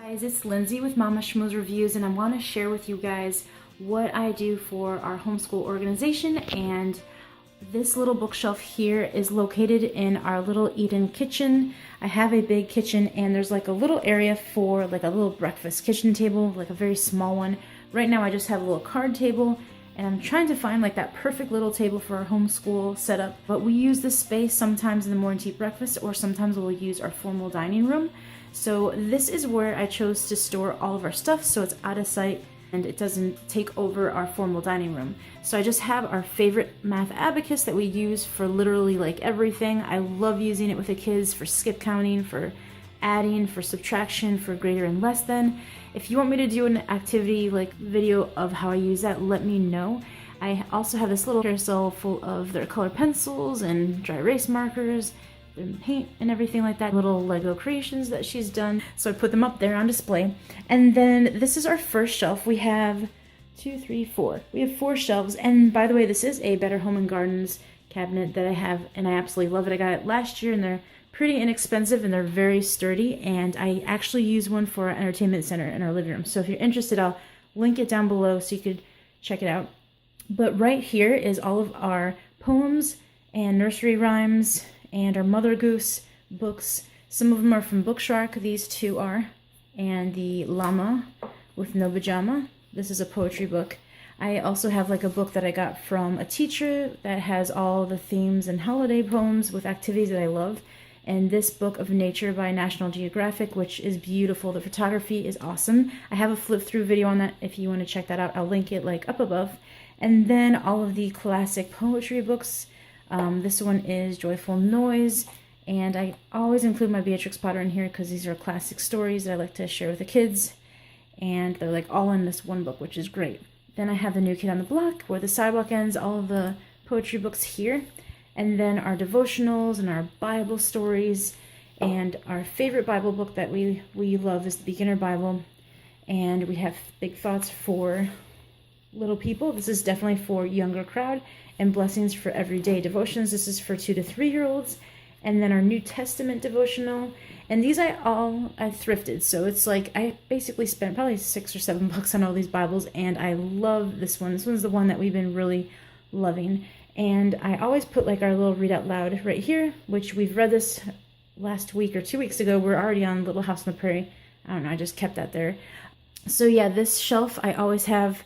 Guys, it's Lindsay with Mama Schmooze Reviews, and I want to share with you guys what I do for our homeschool organization. And this little bookshelf here is located in our little Eden kitchen. I have a big kitchen, and there's like a little area for like a little breakfast kitchen table, like a very small one. Right now I just have a little card table, and I'm trying to find like that perfect little table for our homeschool setup. But we use this space sometimes in the morning to eat breakfast, or sometimes we'll use our formal dining room. So this is where I chose to store all of our stuff, so it's out of sight and it doesn't take over our formal dining room. So I just have our favorite math abacus that we use for literally like everything. I love using it with the kids for skip counting, for adding, for subtraction, for greater and less than. If you want me to do an activity like video of how I use that, let me know. I also have this little carousel full of their color pencils and dry erase markers and paint and everything like that, little Lego creations that she's done. So I put them up there on display. And then this is our first shelf. We have 2, 3, 4. We have 4 shelves. And by the way, this is a Better Home and Gardens cabinet that I have, and I absolutely love it. I got it last year, and they're pretty inexpensive and they're very sturdy. And I actually use one for our entertainment center in our living room. So if you're interested, I'll link it down below so you could check it out. But right here is all of our poems and nursery rhymes and our Mother Goose books. Some of them are from Bookshark, these 2 are, and the Llama with No Pajama. This is a poetry book. I also have like a book that I got from a teacher that has all the themes and holiday poems with activities that I love. And this book of nature by National Geographic, which is beautiful. The photography is awesome. I have a flip through video on that if you want to check that out. I'll link it like up above. And then all of the classic poetry books. This one is Joyful Noise, and I always include my Beatrix Potter in here because these are classic stories that I like to share with the kids, and they're like all in this one book, which is great. Then I have The New Kid on the Block, Where the Sidewalk Ends, all of the poetry books here, and then our devotionals and our Bible stories, and our favorite Bible book that we love is the Beginner Bible, and we have Big Thoughts for little people. This is definitely for younger crowd, and Blessings for Everyday Devotions. This is for 2 to 3-year-olds. And then our New Testament devotional. And these I thrifted. So it's like I basically spent probably $6 or $7 on all these Bibles, and I love this one. This one's the one that we've been really loving. And I always put like our little read out loud right here, which we've read this last week or 2 weeks ago. We're already on Little House on the Prairie. I don't know, I just kept that there. So yeah, this shelf I always have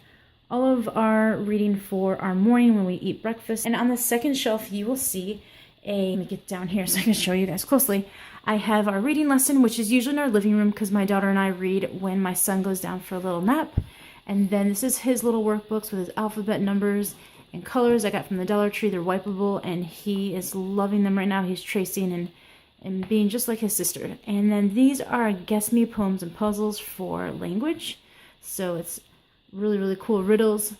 all of our reading for our morning when we eat breakfast. And on the second shelf, you will see let me get down here so I can show you guys closely. I have our reading lesson, which is usually in our living room because my daughter and I read when my son goes down for a little nap. And then this is his little workbooks with his alphabet numbers and colors I got from the Dollar Tree. They're wipeable, and he is loving them right now. He's tracing and being just like his sister. And then these are Guess Me poems and puzzles for language. So it's really, really cool riddles.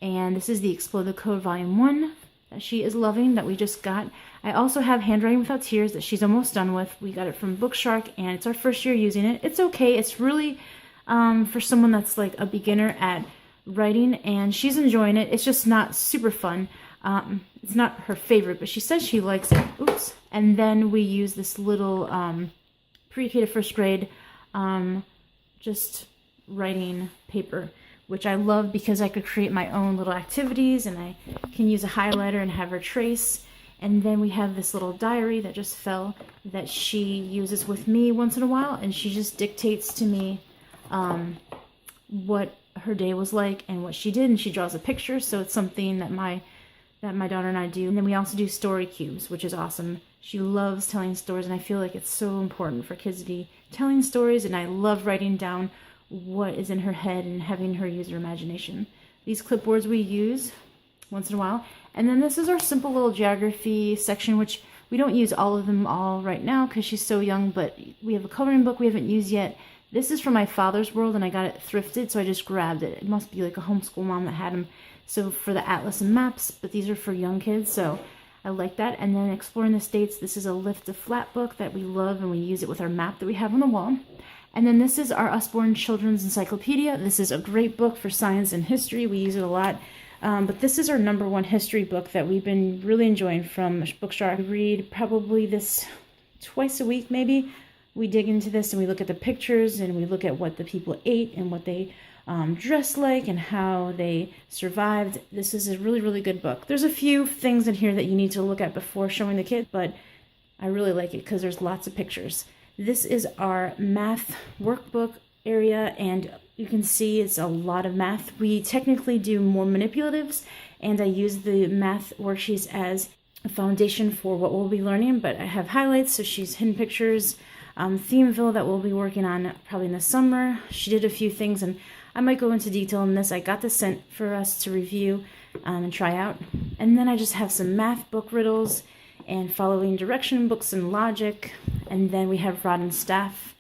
And this is the Explode the Code Volume 1 that she is loving, that we just got. I also have Handwriting Without Tears that she's almost done with. We got it from Bookshark, and it's our first year using it. It's okay. It's really for someone that's like a beginner at writing, and she's enjoying it. It's just not super fun. It's not her favorite, but she says she likes it. Oops. And then we use this little pre-K to first grade just writing paper, which I love because I could create my own little activities, and I can use a highlighter and have her trace. And then we have this little diary that just fell that she uses with me once in a while, and she just dictates to me what her day was like and what she did, and she draws a picture. So it's something that my daughter and I do. And then we also do story cubes, which is awesome. She loves telling stories, and I feel like it's so important for kids to be telling stories, and I love writing down what is in her head and having her use her imagination. These clipboards we use once in a while. And then this is our simple little geography section, which we don't use all of them all right now because she's so young, but we have a coloring book we haven't used yet. This is from my father's world, and I got it thrifted, so I just grabbed it. It must be like a homeschool mom that had them. So for the atlas and maps, but these are for young kids, so I like that. And then Exploring the States, this is a lift to flat book that we love, and we use it with our map that we have on the wall. And then this is our Usborne Children's Encyclopedia. This is a great book for science and history. We use it a lot. But this is our #1 history book that we've been really enjoying from Bookshark. I read probably this twice a week, maybe. we dig into this and we look at the pictures and we look at what the people ate and what they dressed like and how they survived. This is a really, really good book. There's a few things in here that you need to look at before showing the kid, but I really like it because there's lots of pictures. This is our math workbook area, and you can see it's a lot of math. We technically do more manipulatives, and I use the math worksheets as a foundation for what we'll be learning, but I have highlights, so she's hidden pictures, Themeville that we'll be working on probably in the summer. She did a few things, and I might go into detail on this. I got this sent for us to review and try out. And then I just have some math book riddles and following direction books and logic. And then we have rod and staff.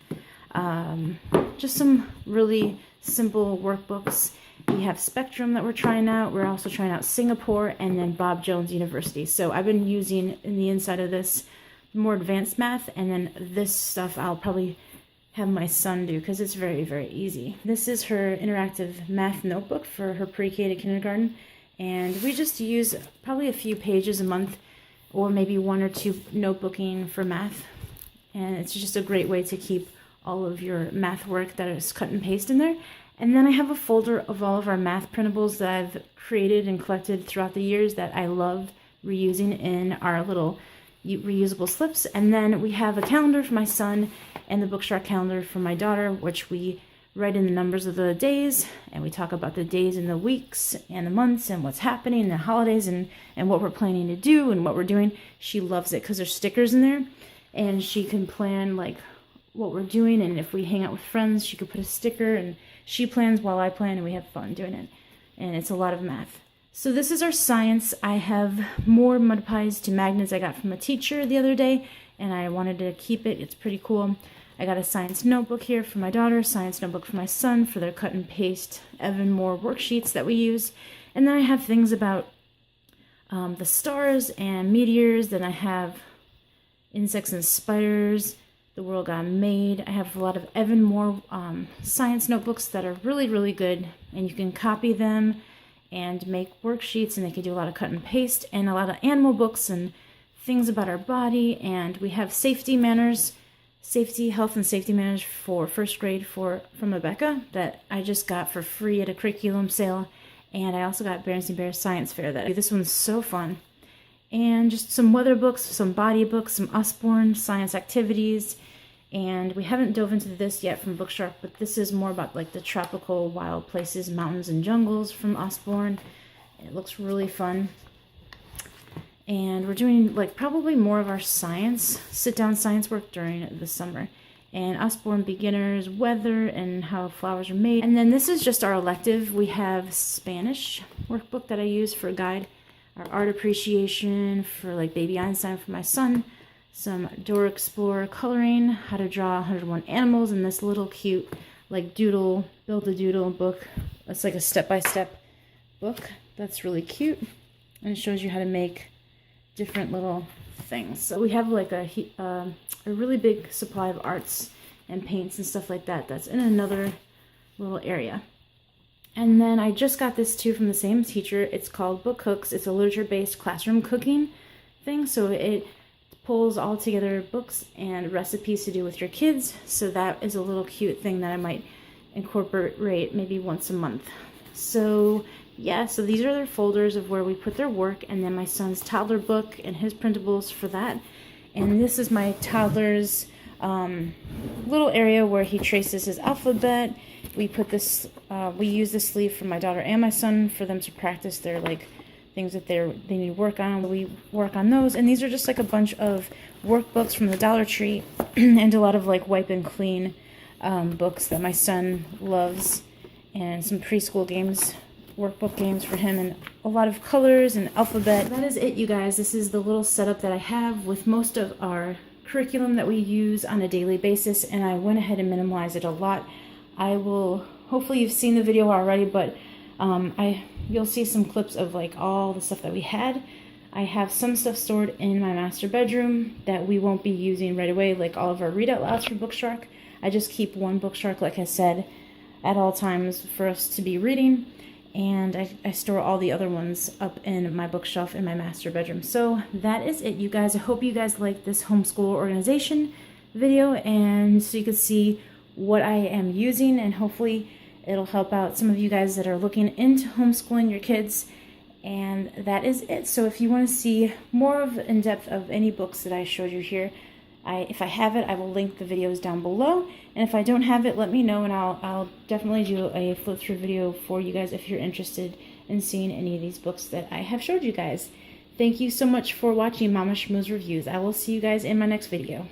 Just some really simple workbooks. We have Spectrum that we're trying out. We're also trying out Singapore and then Bob Jones University. So I've been using in the inside of this more advanced math, and then this stuff I'll probably have my son do because it's very, very easy. This is her interactive math notebook for her pre-K to kindergarten, and we just use probably a few pages a month or maybe 1 or 2 notebooking for math, and it's just a great way to keep all of your math work that is cut and paste in there. And then I have a folder of all of our math printables that I've created and collected throughout the years that I love reusing in our little reusable slips. And then we have a calendar for my son and the Bookshark calendar for my daughter, which we write in the numbers of the days, and we talk about the days and the weeks and the months and what's happening and the holidays and what we're planning to do and what we're doing. She loves it because there's stickers in there, and she can plan like what we're doing, and if we hang out with friends, she could put a sticker, and she plans while I plan, and we have fun doing it. And it's a lot of math. So this is our science. I have more mud pies to magnets I got from a teacher the other day, and I wanted to keep it. It's pretty cool. I got a science notebook here for my daughter, science notebook for my son for their cut and paste Evan Moore worksheets that we use. And then I have things about the stars and meteors. Then I have insects and spiders, the world got made. I have a lot of Evan Moore science notebooks that are really, really good, and you can copy them and make worksheets, and they can do a lot of cut and paste, and a lot of animal books and things about our body. And we have health and safety manners for first grade from Rebecca that I just got for free at a curriculum sale. And I also got Berenstain Bears Science Fair. This one's so fun. And just some weather books, some body books, some Usborne science activities. And we haven't dove into this yet from Bookshark, but this is more about like the tropical wild places, mountains and jungles from Usborne. It looks really fun. And we're doing like probably more of our sit-down science work during the summer. And Usborne beginners, weather, and how flowers are made. And then this is just our elective. We have Spanish workbook that I use for a guide. Our art appreciation for like Baby Einstein for my son. Some Dora Explorer coloring, how to draw 101 animals, and this little cute like doodle, build a doodle book. It's like a step-by-step book. That's really cute. And it shows you how to make different little things. So we have like a really big supply of arts and paints and stuff like that. That's in another little area. And then I just got this too from the same teacher. It's called Book Cooks. It's a literature-based classroom cooking thing. So it pulls all together books and recipes to do with your kids. So that is a little cute thing that I might incorporate maybe once a month. So yeah, so these are their folders of where we put their work, and then my son's toddler book and his printables for that. And this is my toddler's little area where he traces his alphabet. We put this, we use this sleeve for my daughter and my son for them to practice their like things that they need to work on. We work on those, and these are just like a bunch of workbooks from the Dollar Tree and a lot of like wipe and clean books that my son loves, and some preschool games, workbook games for him, and a lot of colors and alphabet. That is it, you guys. This is the little setup that I have with most of our curriculum that we use on a daily basis, and I went ahead and minimalized it a lot. Hopefully you've seen the video already, but you'll see some clips of like all the stuff that we had. I have some stuff stored in my master bedroom that we won't be using right away, like all of our read out louds for Bookshark. I just keep one Bookshark, like I said, at all times for us to be reading, and I store all the other ones up in my bookshelf in my master bedroom. So that is it, you guys. I hope you guys like this homeschool organization. video, and so you can see what I am using, and hopefully it'll help out some of you guys that are looking into homeschooling your kids. And that is it. So if you want to see more of in depth of any books that I showed you here, if I have it, I will link the videos down below. And if I don't have it, let me know, and I'll definitely do a flip through video for you guys if you're interested in seeing any of these books that I have showed you guys. Thank you so much for watching Mama Schmooze Reviews. I will see you guys in my next video.